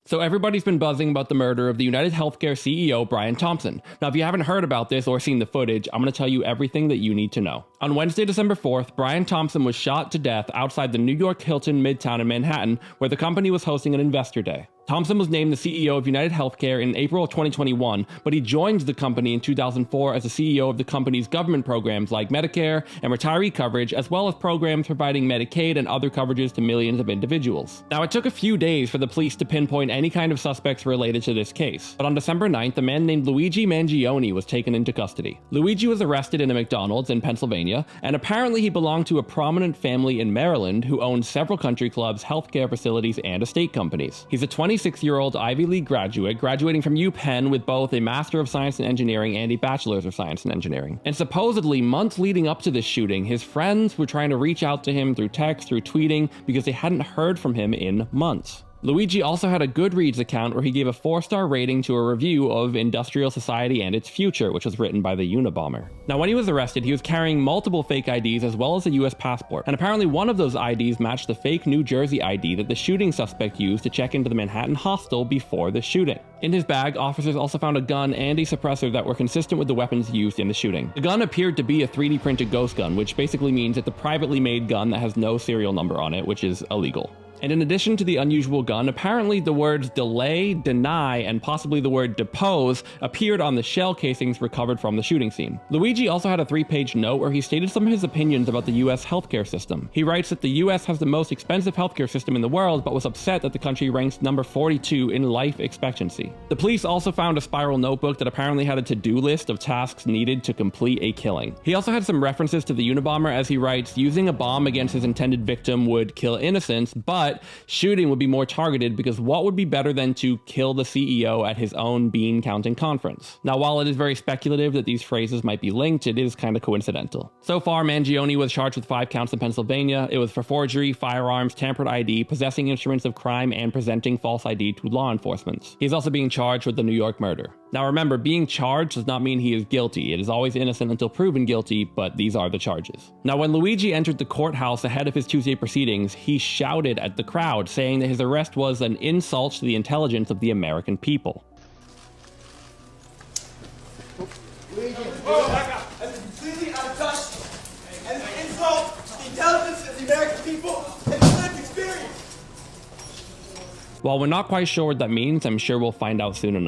So everybody's been buzzing about the murder of the United Healthcare CEO Brian Thompson. Now, if you haven't heard about this or seen the footage, I'm going to tell you everything that you need to know. On Wednesday, December 4th, Brian Thompson was shot to death outside the New York Hilton Midtown in Manhattan, where the company was hosting an investor day. Thompson was named the CEO of United Healthcare in April of 2021, but he joined the company in 2004 as the CEO of the company's government programs like Medicare and retiree coverage, as well as programs providing Medicaid and other coverages to millions of individuals. Now, it took a few days for the police to pinpoint any kind of suspects related to this case, but on December 9th, a man named Luigi Mangione was taken into custody. Luigi was arrested in a McDonald's in Pennsylvania, and apparently he belonged to a prominent family in Maryland who owned several country clubs, healthcare facilities, and estate companies. He's a 26-year-old Ivy League graduate, graduating from UPenn with both a Master of Science in Engineering and a Bachelor's of Science in Engineering. And supposedly, months leading up to this shooting, his friends were trying to reach out to him through text, through tweeting, because they hadn't heard from him in months. Luigi also had a Goodreads account where he gave a 4-star rating to a review of Industrial Society and Its Future, which was written by the Unabomber. Now, when he was arrested, he was carrying multiple fake IDs as well as a US passport, and apparently one of those IDs matched the fake New Jersey ID that the shooting suspect used to check into the Manhattan hostel before the shooting. In his bag, officers also found a gun and a suppressor that were consistent with the weapons used in the shooting. The gun appeared to be a 3D printed ghost gun, which basically means it's a privately made gun that has no serial number on it, which is illegal. And in addition to the unusual gun, apparently the words delay, deny, and possibly the word depose appeared on the shell casings recovered from the shooting scene. Luigi also had a 3-page note where he stated some of his opinions about the US healthcare system. He writes that the US has the most expensive healthcare system in the world, but was upset that the country ranks number 42 in life expectancy. The police also found a spiral notebook that apparently had a to-do list of tasks needed to complete a killing. He also had some references to the Unabomber, as he writes, using a bomb against his intended victim would kill innocents, but shooting would be more targeted because what would be better than to kill the CEO at his own bean counting conference? Now, while it is very speculative that these phrases might be linked, it is kind of coincidental. So far, Mangione was charged with 5 counts in Pennsylvania. It was for forgery, firearms, tampered ID, possessing instruments of crime, and presenting false ID to law enforcement. He's also being charged with the New York murder. Now remember, being charged does not mean he is guilty. It is always innocent until proven guilty, but these are the charges. Now, when Luigi entered the courthouse ahead of his Tuesday proceedings, he shouted at the crowd, saying that his arrest was an insult to the intelligence of the American people. Luigi, that is completely out of touch, and an insult to the intelligence of the American people and the lived experience. While we're not quite sure what that means, I'm sure we'll find out soon enough.